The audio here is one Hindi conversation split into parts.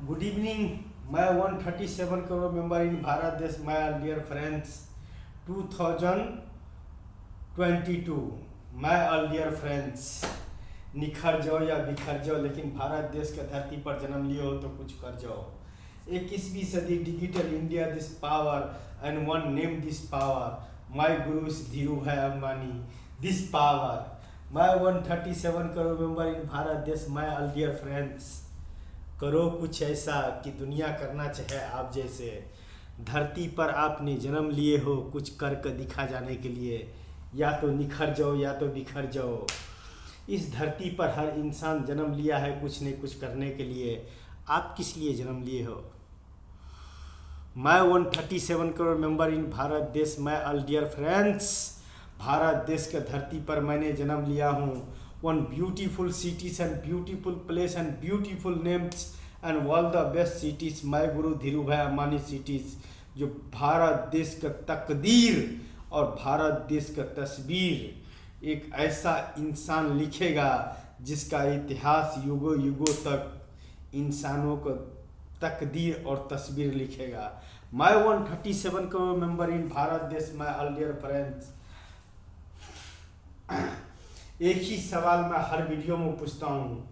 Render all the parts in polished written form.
Good evening, my 137 crore member in Bharat Desh, my dear friends. 2022, my all dear friends. निखर जाओ या बिखर जाओ, लेकिन भारत देश के धरती पर जन्म लिए हो तो कुछ कर जाओ। 21वीं सदी digital India, this power and one name this power, my Guru is Dhiru भाई Ambani, this power, my 137 crore member in Bharat देश, माय ऑल डियर फ्रेंड्स। करो कुछ ऐसा कि दुनिया करना चाहे आप जैसे। धरती पर आपने जन्म लिए हो कुछ कर कर दिखा जाने के लिए, या तो निखर जाओ या तो बिखर जाओ। इस धरती पर हर इंसान जन्म लिया है कुछ न कुछ करने के लिए। आप किस लिए जन्म लिए हो? मैं 137 करोड़ मेंबर इन भारत देश, मैं ऑल डियर फ्रेंड्स। भारत देश के धरती पर मैंने जन्म लिया हूँ। One beautiful cities and beautiful place and beautiful names and all the best cities, my गुरु धीरू भाई अंबानी सिटीज, जो भारत देश का तकदीर और भारत देश का तस्वीर एक ऐसा इंसान लिखेगा जिसका इतिहास युगों युगों तक इंसानों को तकदीर और तस्वीर लिखेगा। My 137 crore member in Bharat देश, माय ऑल डियर फ्रेंड्स। एक ही सवाल मैं हर वीडियो में पूछता हूँ,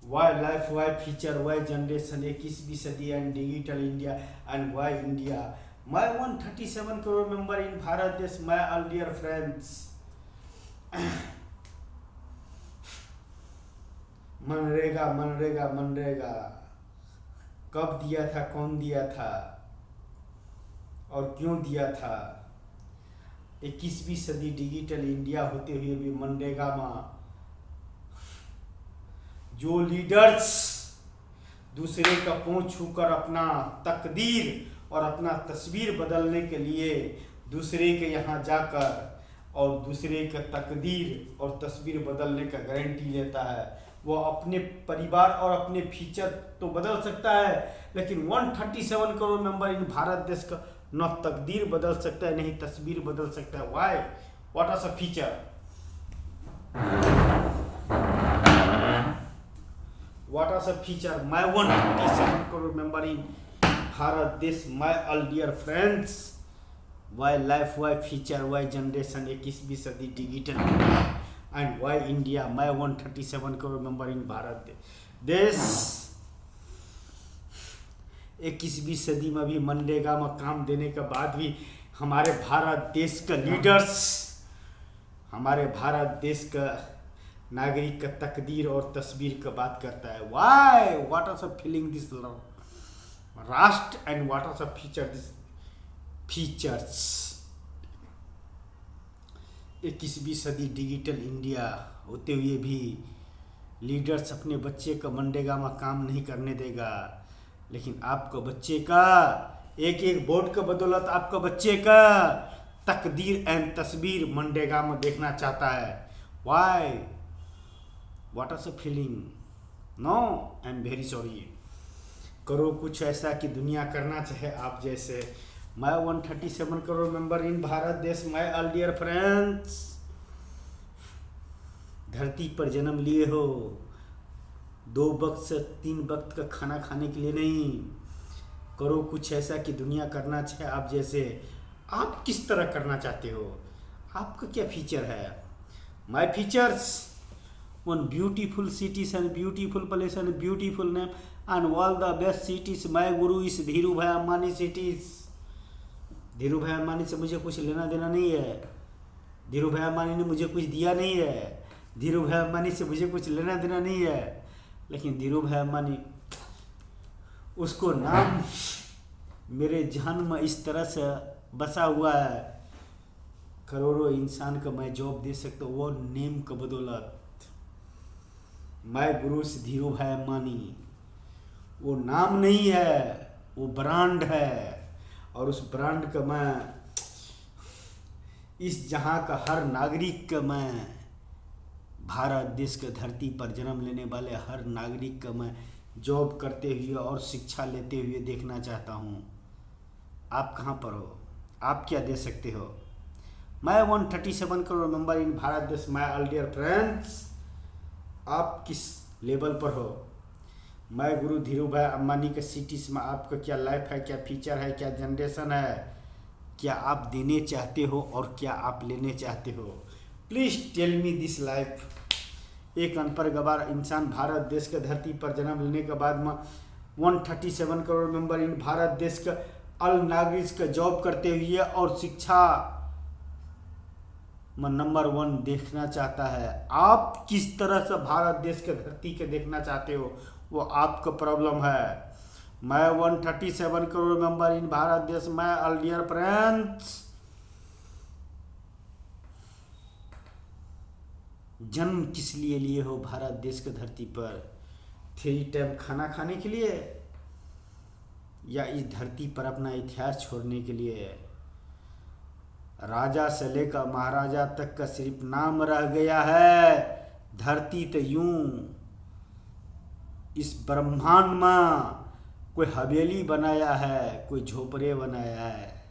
why life, why future, why generation, 21वीं सदी and digital India and why India. My 137 crore member in Bharat देश, my all dear friends. MNREGA MNREGA MNREGA कब दिया था, कौन दिया था और क्यों दिया था? 21वीं सदी डिजिटल इंडिया होते हुए भी मनरेगा में जो लीडर्स दूसरे का पांव छूकर अपना तकदीर और अपना तस्वीर बदलने के लिए दूसरे के यहाँ जाकर और दूसरे का तकदीर और तस्वीर बदलने का गारंटी लेता है, वो अपने परिवार और अपने फ्यूचर तो बदल सकता है, लेकिन 137 करोड़ मेंबर इन भारत देश का न तकदीर बदल सकता है, नहीं तस्वीर बदल सकता है। Why, what are the future? What are the future? My 137 crore member in Bharat देश, my all dear friends. Why life, why future, why generation, 21वीं सदी digital and why India. My 137 crore member in Bharat देश। 21वीं सदी में भी मनरेगा में काम देने के बाद भी हमारे भारत देश का लीडर्स, हमारे भारत देश का नागरिक का तकदीर और तस्वीर का बात करता है। Why, what are the feeling this राष्ट्र and what are the future this features. 21वीं सदी डिजिटल इंडिया होते हुए भी लीडर्स अपने बच्चे का मनरेगा में काम नहीं करने देगा, लेकिन आपको बच्चे का एक एक वोट का बदौलत आपका बच्चे का तकदीर एंड तस्वीर मनरेगा में देखना चाहता है। Why, what are the feeling? No, I am very sorry. करो कुछ ऐसा कि दुनिया करना चाहे आप जैसे। My 137 crore member in Bharat देश, माय ऑल डियर फ्रेंड्स। धरती पर जन्म लिए हो 2 वक्त से 3 वक्त का खाना खाने के लिए नहीं। करो कुछ ऐसा कि दुनिया करना चाहे आप जैसे। आप किस तरह करना चाहते हो? आपका क्या फीचर है? My features, one beautiful cities and beautiful place and beautiful name and all the best cities, my Guru is Dhiru भाई अंबानी सिटीज। धीरू भाई अंबानी से मुझे कुछ लेना देना नहीं है। धीरू भाई अंबानी ने मुझे कुछ दिया नहीं है। धीरू भाई अंबानी से मुझे कुछ लेना देना नहीं है, लेकिन धीरू भाई अंबानी, उसको नाम मेरे जहन में इस तरह से बसा हुआ है, करोड़ों इंसान को मैं जॉब दे सकता हूँ वो नेम का बदौलत। माय गुरु से धीरू भाई अंबानी, वो नाम नहीं है, वो ब्रांड है, और उस ब्रांड का मैं इस जहां का हर नागरिक का, मैं भारत देश के धरती पर जन्म लेने वाले हर नागरिक का मैं जॉब करते हुए और शिक्षा लेते हुए देखना चाहता हूं। आप कहां पर हो? आप क्या दे सकते हो? मैं 137 करोड़ मेंबर इन भारत देश, माय ऑल डियर फ्रेंड्स। आप किस लेवल पर हो? मैं गुरु धीरू भाई अंबानी के सिटीज में आपका क्या लाइफ है, क्या फ्यूचर है, क्या जनरेशन है, क्या आप देने चाहते हो और क्या आप लेने चाहते हो? Please tell me this life. एक अनपढ़ गवार इंसान भारत देश के धरती पर जन्म लेने के बाद में 137 करोड़ मेंबर इन भारत देश के अल नागरिक का जॉब करते हुए और शिक्षा में नंबर 1 देखना चाहता है। आप किस तरह से भारत देश के धरती के देखना चाहते हो वो आपका प्रॉब्लम है। मैं 137 करोड़ मेंबर इन भारत देश में ऑल डियर फ्रेंड्स, जन्म किस लिए लिए हो भारत देश के धरती पर? 3 टाइम खाना खाने के लिए या इस धरती पर अपना इतिहास छोड़ने के लिए? राजा से लेकर महाराजा तक का सिर्फ नाम रह गया है। धरती तो यूं इस ब्रह्मांड में कोई हवेली बनाया है, कोई झोपड़े बनाया है,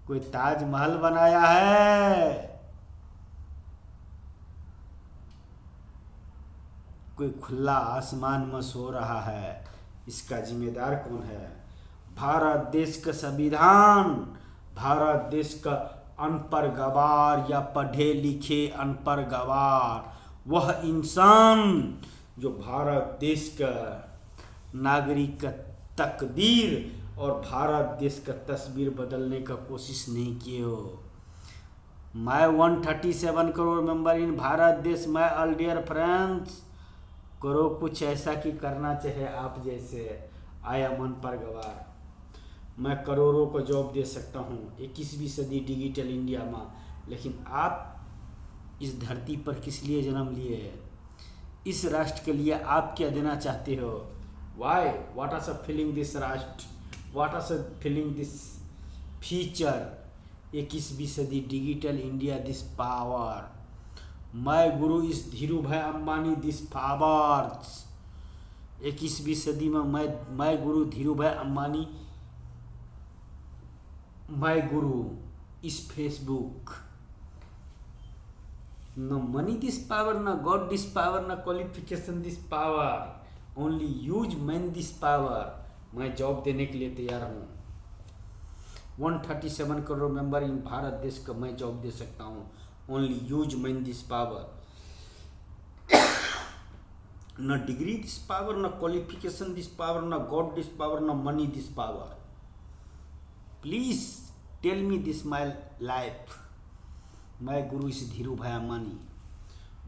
कोई ताजमहल बनाया है, कोई खुला आसमान में सो रहा है। इसका जिम्मेदार कौन है? भारत देश का संविधान, भारत देश का अनपढ़ गवार या पढ़े लिखे अनपढ़ गवार, वह इंसान जो भारत देश का नागरिक का तकदीर और भारत देश का तस्वीर बदलने का कोशिश नहीं किए हो। मैं 137 करोड़ मेंबर इन भारत देश में ऑल डियर फ्रेंड्स, करो कुछ ऐसा कि करना चाहे आप जैसे। आया मन पर गवार, मैं करोड़ों को जॉब दे सकता हूँ 21वीं सदी डिजिटल इंडिया में, लेकिन आप इस धरती पर किस लिए जन्म लिए? इस राष्ट्र के लिए आप क्या देना चाहते हो? Why what are feeling this राष्ट्र, what are feeling this future 21वीं सदी डिजिटल इंडिया दिस पावर। मैं गुरु इस धीरू भाई अंबानी दिस पावर्स। 21वीं सदी में मैं गुरु धीरू भाई अंबानी, मैं गुरु इस फेसबुक। न मनी दिस पावर, न गॉड दिस पावर, न qualification this power, only use man this power. मैं जॉब देने के लिए तैयार हूँ। 137 करोड़ मेंबर इन भारत देश का मैं जॉब दे सकता हूँ। Only use man this power. No degree this power, न क्वालिफिकेशन दिस पावर, न God this power, no money this power. Please tell me this my life. मैं गुरु इस धीरू भाई अंबानी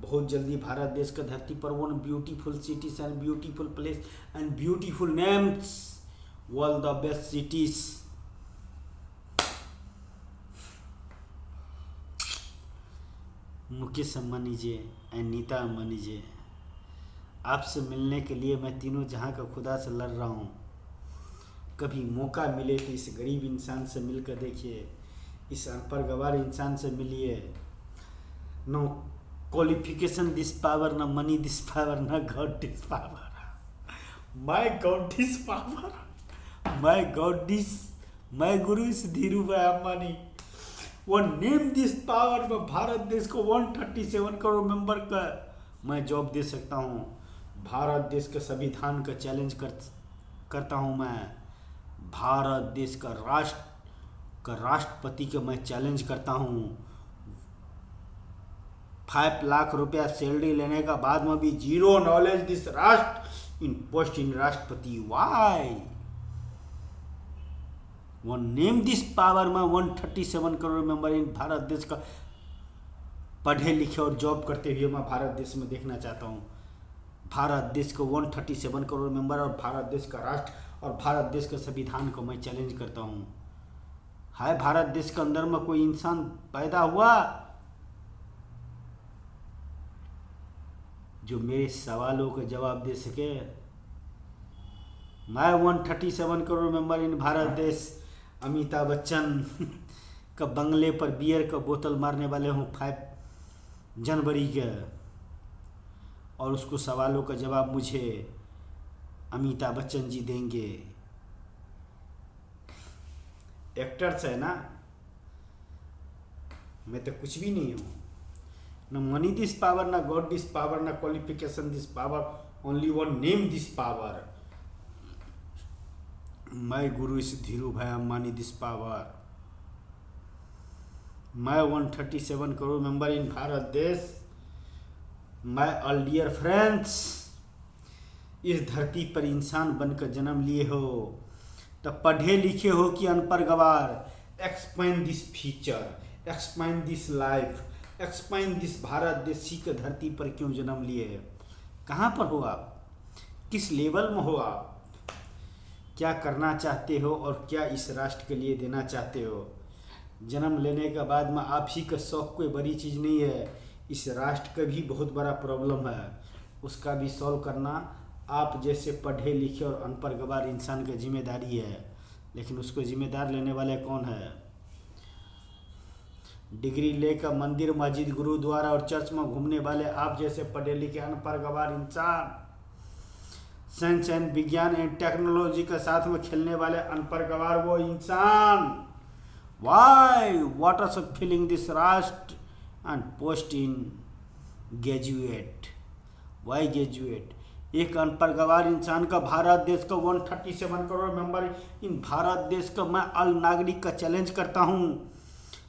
बहुत जल्दी भारत देश का धरती पर 1 beautiful cities and beautiful place and beautiful names, world the best cities. Mukesh Ambani ji and Nita Ambani ji, आपसे मिलने के लिए मैं तीनों जहां का खुदा से लड़ रहा हूँ। कभी मौका मिले तो इस गरीब इंसान से मिलकर देखिए, इस अनपढ़ गवार इंसान से मिलिए। No qualification this power, no money this power, न God this power. My God this power, my God this, मैं गुरु इस धीरू भाई अंबानी वो नेम दिस पावर में भारत देश को 137 करोड़ मेंबर का मैं जॉब दे सकता हूँ। भारत देश के संविधान का चैलेंज करता हूँ मैं। भारत देश का राष्ट्रपति का मैं चैलेंज करता हूँ। 5 लाख रुपया सैलरी लेने का बाद में भी zero knowledge this rashtra in post in Rashtrapati. Why one name this power में 137 करोड़ मेंबर इन भारत देश का पढ़े लिखे और जॉब करते हुए मैं भारत देश में देखना चाहता हूँ। भारत देश को 137 करोड़ मेंबर और भारत देश का राष्ट्र और भारत देश के संविधान को मैं चैलेंज करता हूँ। हाय भारत देश के अंदर में कोई इंसान पैदा हुआ जो मेरे सवालों का जवाब दे सके? मैं 137 करोड़ मेंबर इन भारत देश अमिताभ बच्चन का बंगले पर बियर का बोतल मारने वाले हूँ 5 जनवरी के, और उसको सवालों का जवाब मुझे अमिताभ बच्चन जी देंगे। एक्टर्स है ना, मैं तो कुछ भी नहीं हूँ। No money this power, no God this power, no qualification this power, only one name this power. My guru is Dhirubhai Ambani this power. My 137 crore member in Bharat Desh, my all dear friends, इस धरती पर इंसान बनकर जन्म लिए हो, तब पढ़े लिखे हो कि अनपढ़ गवार, explain this future, explain this life, explain this Bharat देश की धरती पर क्यों जन्म लिए है? कहाँ पर हो आप? किस लेवल में हो आप? क्या करना चाहते हो और क्या इस राष्ट्र के लिए देना चाहते हो? जन्म लेने के बाद में आप ही का शौक कोई बड़ी चीज़ नहीं है। इस राष्ट्र का भी बहुत बड़ा प्रॉब्लम है, उसका भी सॉल्व करना आप जैसे पढ़े लिखे और अनपढ़ गवार इंसान की जिम्मेदारी है। लेकिन उसको जिम्मेदार लेने वाले कौन है? डिग्री लेकर मंदिर मस्जिद गुरुद्वारा और चर्च में घूमने वाले आप जैसे पढ़े लिखे अनपढ़ गवार इंसान, साइंस एंड विज्ञान एंड टेक्नोलॉजी के साथ में खेलने वाले अनपढ़ गवार वो इंसान। वाई व्हाट आर सब फीलिंग दिस राष्ट्र and post in graduate? Why graduate? एक अनपढ़ गवार इंसान का भारत देश का 137 करोड़ मेंबर इन भारत देश का मैं अल नागरिक का चैलेंज करता हूँ।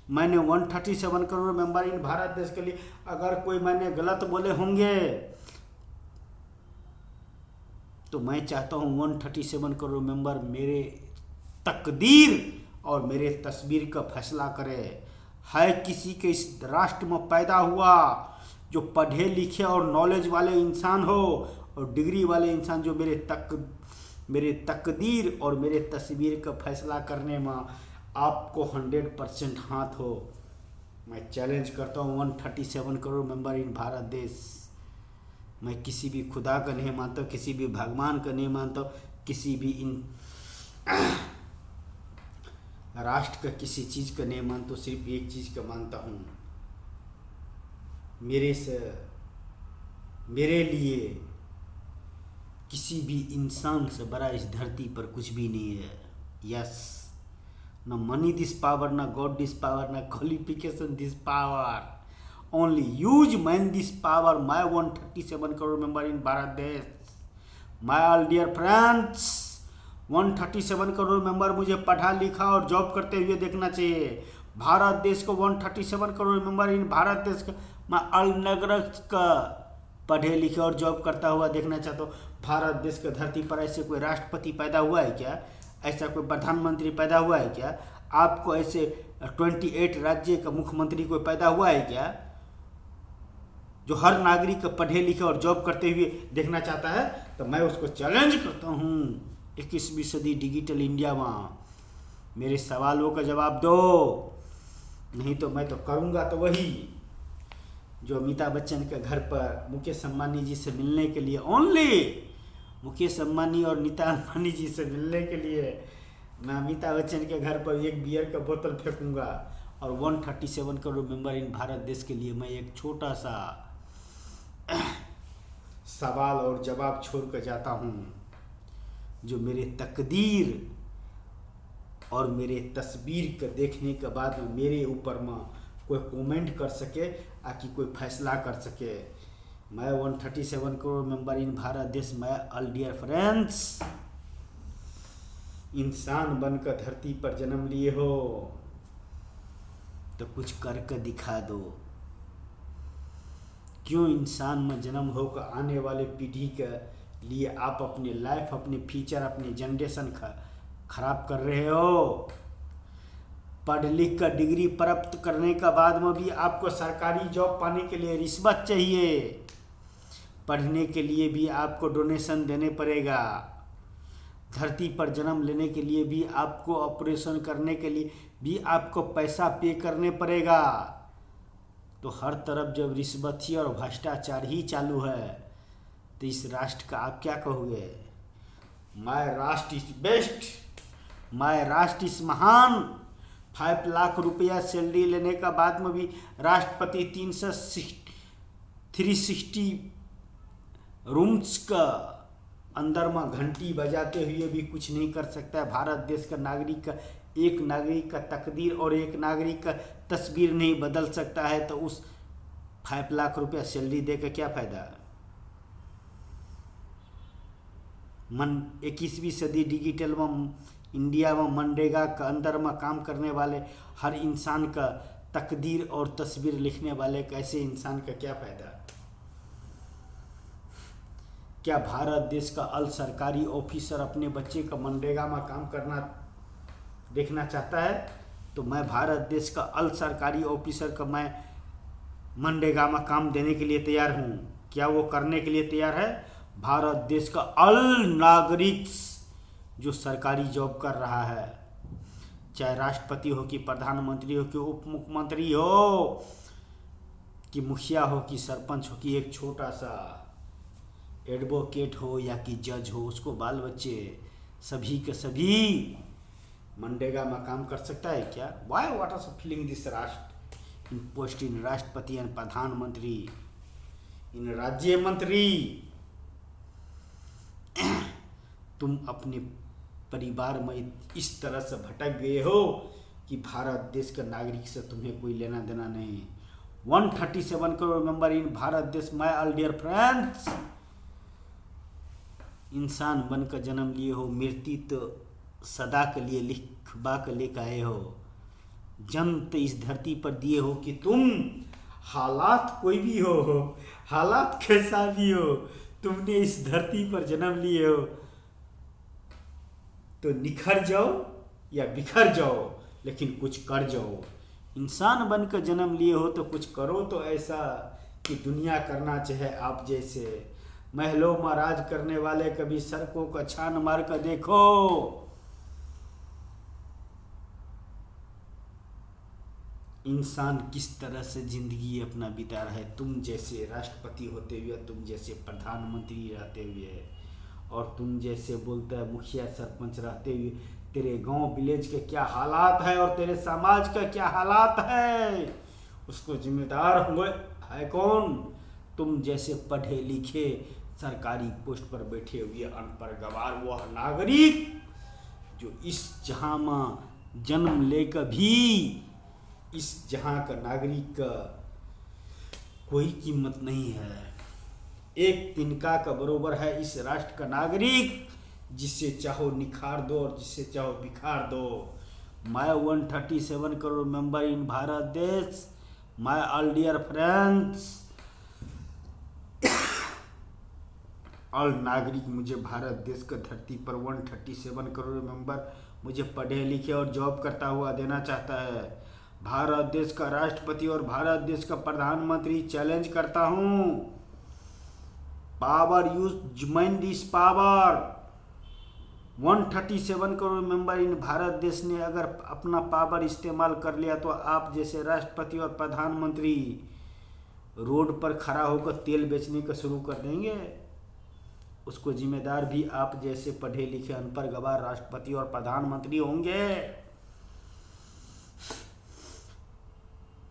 मैंने 137 करोड़ मेंबर इन भारत देश के लिए अगर कोई मैंने गलत बोले होंगे तो मैं चाहता हूँ 137 करोड़ मेंबर मेरे तकदीर और मेरे तस्वीर का फैसला करे। है किसी के इस राष्ट्र में पैदा हुआ जो पढ़े लिखे और नॉलेज वाले इंसान हो और डिग्री वाले इंसान जो मेरे तकदीर और मेरे तस्वीर का फैसला करने में आपको 100% हाथ हो? मैं चैलेंज करता हूँ 137 करोड़ मेंबर इन भारत देश। मैं किसी भी खुदा का नहीं मानता, किसी भी भगवान का नहीं मानता, किसी भी इन राष्ट्र का किसी चीज़ का नहीं मानता, सिर्फ एक चीज़ का मानता हूँ। मेरे लिए किसी भी इंसान से बड़ा इस धरती पर कुछ भी नहीं है। यस, न मनी दिस पावर, न गॉड दिस पावर, न qualification this power, only use man this power. My 137 crore member in Bharat देश, my all dear friends, 137 crore member मुझे पढ़ा लिखा और जॉब करते हुए देखना चाहिए। भारत देश को 137 करोड़ मेंबर इन भारत देश का मैं अल नागरिक का पढ़े लिखे और जॉब करता हुआ देखना चाहता हूँ। भारत देश की धरती पर ऐसे कोई राष्ट्रपति पैदा हुआ है क्या? ऐसा कोई प्रधानमंत्री पैदा हुआ है क्या? आपको ऐसे 28 राज्य का मुख्यमंत्री कोई पैदा हुआ है क्या जो हर नागरिक का पढ़े लिखे और जॉब करते हुए देखना चाहता है? तो मैं उसको चैलेंज करता हूँ 21वीं सदी डिजिटल इंडिया में मेरे सवालों का जवाब दो, नहीं तो मैं तो करूँगा तो वही जो अमिताभ बच्चन के घर पर मुकेश अम्बानी जी से मिलने के लिए, ओनली मुकेश अम्बानी और नीता अंबानी जी से मिलने के लिए मैं अमिताभ बच्चन के घर पर एक बियर का बोतल फेंकूंगा। और 137 करोड़ मेंबर इन भारत देश के लिए मैं एक छोटा सा सवाल और जवाब छोड़ कर जाता हूँ जो मेरे तकदीर और मेरे तस्वीर को देखने के बाद में मेरे ऊपर में कोई कमेंट कर सके आकि कोई फैसला कर सके। मैं 137 करोड़ मेंबर इन भारत देश, मैं ऑल डियर फ्रेंड्स, इंसान बनकर धरती पर जन्म लिए हो तो कुछ करके दिखा दो। क्यों इंसान में जन्म होकर आने वाले पीढ़ी के लिए आप अपनी लाइफ, अपने फ्यूचर, अपनी जनरेशन खराब कर रहे हो? पढ़ लिख कर डिग्री प्राप्त करने के बाद में भी आपको सरकारी जॉब पाने के लिए रिश्वत चाहिए, पढ़ने के लिए भी आपको डोनेशन देने पड़ेगा, धरती पर जन्म लेने के लिए भी आपको ऑपरेशन करने के लिए भी आपको पैसा पे करने पड़ेगा। तो हर तरफ जब रिश्वत और भ्रष्टाचार ही चालू है तो इस राष्ट्र का आप क्या कहोगे? माय राष्ट्र इज बेस्ट, माय राष्ट्र इज महान। 5 लाख रुपया सैलरी लेने का बाद में भी राष्ट्रपति 360 रूम्स का अंदर में घंटी बजाते हुए भी कुछ नहीं कर सकता है। भारत देश का नागरिक का, एक नागरिक का तकदीर और एक नागरिक का तस्वीर नहीं बदल सकता है। तो उस 5 लाख रुपया सैलरी दे के क्या फायदा। 21वीं सदी डिजिटल में इंडिया में मनरेगा के अंदर में काम करने वाले हर इंसान का तकदीर और तस्वीर लिखने वाले कैसे इंसान का क्या फायदा। क्या भारत देश का अल सरकारी ऑफिसर अपने बच्चे का मनरेगा में काम करना देखना चाहता है? तो मैं भारत देश का अल सरकारी ऑफिसर का मैं मनरेगा में काम देने के लिए तैयार हूँ। क्या वो करने के लिए तैयार है? भारत देश का अल नागरिक जो सरकारी जॉब कर रहा है, चाहे राष्ट्रपति हो कि प्रधानमंत्री हो कि उप मुख्यमंत्री हो कि मुखिया हो कि सरपंच हो कि एक छोटा सा एडवोकेट हो या कि जज हो, उसको बाल बच्चे सभी के सभी मनरेगा में काम कर सकता है क्या? Why what are feeling this rashtra in post in राष्ट्रपति एंड प्रधानमंत्री इन राज्य मंत्री। तुम अपने परिवार में इस तरह से भटक गए हो कि भारत देश के नागरिक से तुम्हें कोई लेना देना नहीं। 137 करोड़ मेंबर इन भारत देश, माय ऑल डियर फ्रेंड्स। इंसान बनकर जन्म लिए हो, मृत्यु तो सदा के लिए लिखवा के लेकर आए हो। जन्म तो इस धरती पर दिए हो कि तुम हालात कोई भी हो, हालात कैसा भी हो, तुमने इस धरती पर जन्म लिए हो तो निखर जाओ या बिखर जाओ, लेकिन कुछ कर जाओ। इंसान बनकर जन्म लिए हो तो कुछ करो तो ऐसा कि दुनिया करना चाहे आप जैसे। महलों में राज करने वाले कभी सड़कों का छान मार कर देखो। इंसान किस तरह से जिंदगी अपना बिता रहा है, तुम जैसे राष्ट्रपति होते हुए, तुम जैसे प्रधानमंत्री रहते हुए, और तुम जैसे बोलता है मुखिया सरपंच रहते हुए तेरे गांव विलेज के क्या हालात है और तेरे समाज का क्या हालात है, उसको जिम्मेदार हुए है कौन? तुम जैसे पढ़े लिखे सरकारी पोस्ट पर बैठे हुए अनपढ़ गवार वह नागरिक जो इस जहां में जन्म लेकर भी इस जहां का नागरिक का कोई कीमत नहीं है, एक तिनका का बरोबर है इस राष्ट्र का नागरिक, जिससे चाहो निखार दो और जिससे चाहो बिखार दो। My 137 crore member in Bharat देश, my all dear friends, all नागरिक मुझे भारत देश का धरती पर 137 करोड़ मेंबर मुझे पढ़े लिखे और जॉब करता हुआ देना चाहता है। भारत देश का राष्ट्रपति और भारत देश का प्रधानमंत्री चैलेंज करता हूं, power use man this power. 137 crore member in Bharat देश ने अगर अपना पावर इस्तेमाल कर लिया तो आप जैसे राष्ट्रपति और प्रधानमंत्री रोड पर खड़ा होकर तेल बेचने का शुरू कर देंगे। उसको जिम्मेदार भी आप जैसे पढ़े लिखे अनपढ़ गवार राष्ट्रपति और प्रधानमंत्री होंगे।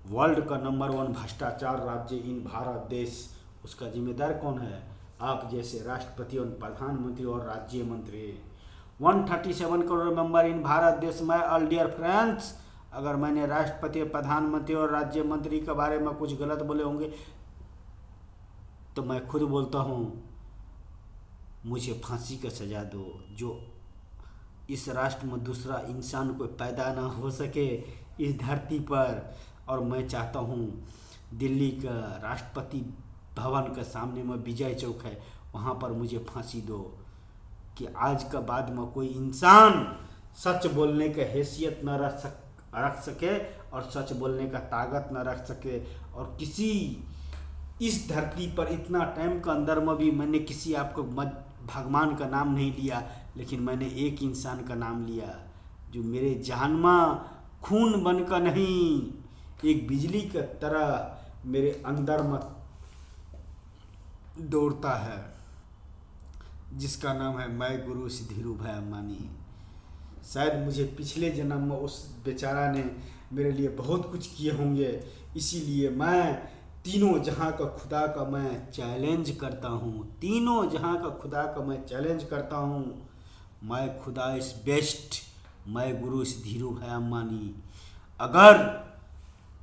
वर्ल्ड का नंबर 1 भ्रष्टाचार राज्य इन भारत देश, उसका जिम्मेदार कौन है? आप जैसे राष्ट्रपति और प्रधानमंत्री और राज्य मंत्री। 137 करोड़ मेंबर इन भारत देश में ऑल डियर फ्रेंड्स, अगर मैंने राष्ट्रपति, प्रधानमंत्री और राज्य मंत्री के बारे में कुछ गलत बोले होंगे तो मैं खुद बोलता हूँ मुझे फांसी का सजा दो। जो इस राष्ट्र में दूसरा इंसान कोई पैदा ना हो सके इस धरती पर। और मैं चाहता हूँ दिल्ली का राष्ट्रपति भवन के सामने में विजय चौक है, वहाँ पर मुझे फांसी दो कि आज का बाद में कोई इंसान सच बोलने का हैसियत न रख सके और सच बोलने का ताकत न रख सके। और किसी इस धरती पर इतना टाइम के अंदर में भी मैंने किसी आपको भगवान का नाम नहीं लिया, लेकिन मैंने एक इंसान का नाम लिया जो मेरे जान में खून बनकर नहीं, एक बिजली की तरह मेरे अंदर में दौड़ता है, जिसका नाम है मैं गुरु धीरू भाई अम्बानी। शायद मुझे पिछले जन्म में उस बेचारा ने मेरे लिए बहुत कुछ किए होंगे, इसीलिए मैं तीनों जहां का खुदा का मैं चैलेंज करता हूँ, तीनों जहां का खुदा का मैं चैलेंज करता हूँ। मैं खुदा इज बेस्ट, मैं गुरु धीरू भाई अम्बानी। अगर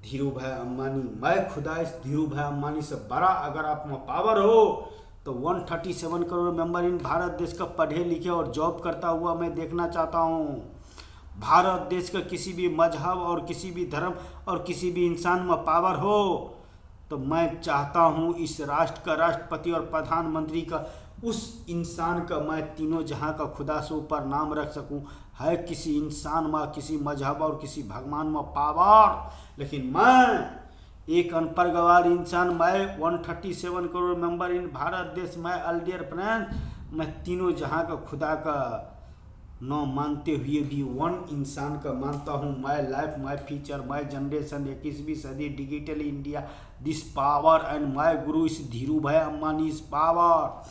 धीरू भाई अम्बानी, मैं खुदा इस धीरू भाई अम्बानी से बड़ा अगर आप में पावर हो तो 137 करोड़ मेंबर इन भारत देश का पढ़े लिखे और जॉब करता हुआ मैं देखना चाहता हूँ। भारत देश का किसी भी मजहब और किसी भी धर्म और किसी भी इंसान में पावर हो तो मैं चाहता हूँ इस राष्ट्र का राष्ट्रपति और प्रधानमंत्री का उस इंसान का मैं तीनों जहाँ का खुदा से ऊपर नाम रख सकूँ। है किसी इंसान में किसी मजहब और किसी भगवान में पावर, लेकिन मैं एक अनपढ़ गवार इंसान, मैं 137 करोड़ मेंबर इन भारत देश, मैं अल्डियर फ्रेंड्स, मैं तीनों जहाँ का खुदा का न मानते हुए भी वन इंसान का मानता हूँ। My life my future my generation 21वीं सदी digital India this power and my गुरु इस धीरू भाई अम्बानी इस पावर,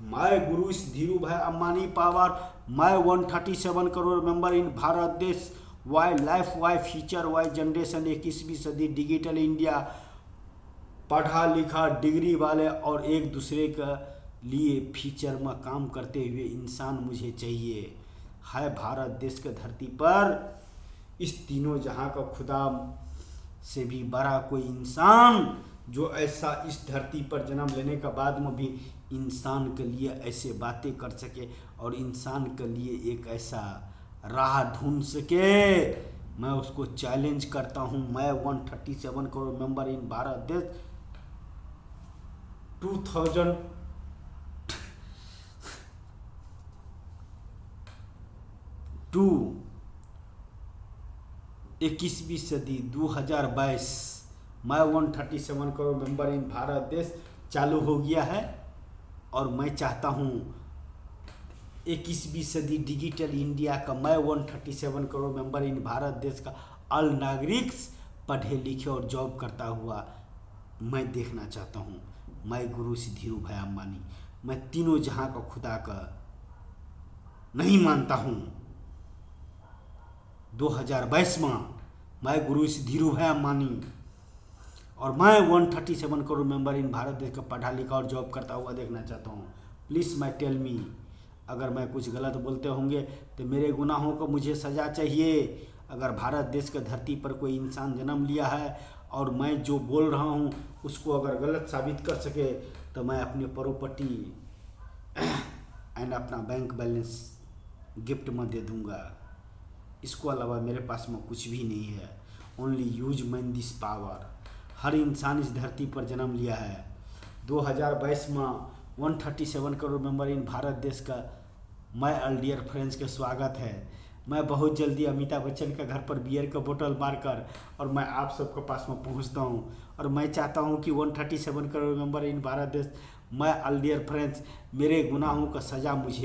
माई गुरु इस Dhirubhai Ambani power, my 137 crore member in Bharat देश, why life why future why generation 21वीं सदी डिजिटल इंडिया। पढ़ा लिखा डिग्री वाले और एक दूसरे का लिए फ्यूचर में काम करते हुए इंसान मुझे चाहिए। है भारत देश के धरती पर इस तीनों जहाँ का खुदा से भी बड़ा कोई इंसान जो ऐसा इस धरती पर जन्म लेने के बाद में भी इंसान के लिए ऐसे बातें कर सके और इंसान के लिए एक ऐसा राह ढूंढ सके, मैं उसको चैलेंज करता हूँ। मैं 137 करोड़ मेंबर इन भारत देश 21वीं सदी 2022 मैं 137 करोड़ मेंबर इन भारत देश चालू हो गया है और मैं चाहता हूँ 21वीं सदी डिजिटल इंडिया का मैं 137 करोड़ मेंबर इन भारत देश का ऑल नागरिक पढ़े लिखे और जॉब करता हुआ मैं देखना चाहता हूँ। मैं गुरु श्री धीरू भाई अम्बानी, मैं तीनों जहाँ का खुदा का नहीं मानता हूँ। 2022 में मैं गुरु श्री धीरू भाई अम्बानी और मैं 137 करोड़ मेंबर इन भारत देश का पढ़ा लिखा और जॉब करता हुआ देखना चाहता हूँ। प्लीज़ माई टेल मी, अगर मैं कुछ गलत बोलते होंगे तो मेरे गुनाहों को मुझे सज़ा चाहिए। अगर भारत देश के धरती पर कोई इंसान जन्म लिया है और मैं जो बोल रहा हूँ उसको अगर गलत साबित कर सके तो मैं अपनी प्रॉपर्टी एंड अपना बैंक बैलेंस गिफ्ट में दे दूँगा। इसको अलावा मेरे पास में कुछ भी नहीं है। Only use man this power. हर इंसान इस धरती पर जन्म लिया है। 2022 में 137 करोड़ मेंबर इन भारत देश का मैं अल्डियर फ्रेंड्स के स्वागत है। मैं बहुत जल्दी अमिताभ बच्चन का घर पर बियर का बोतल मारकर और मैं आप सबके पास में पहुंचता हूं और मैं चाहता हूं कि 137 करोड़ मेंबर इन भारत देश मैं अल्डियर फ्रेंड्स मेरे गुनाहों का सज़ा मुझे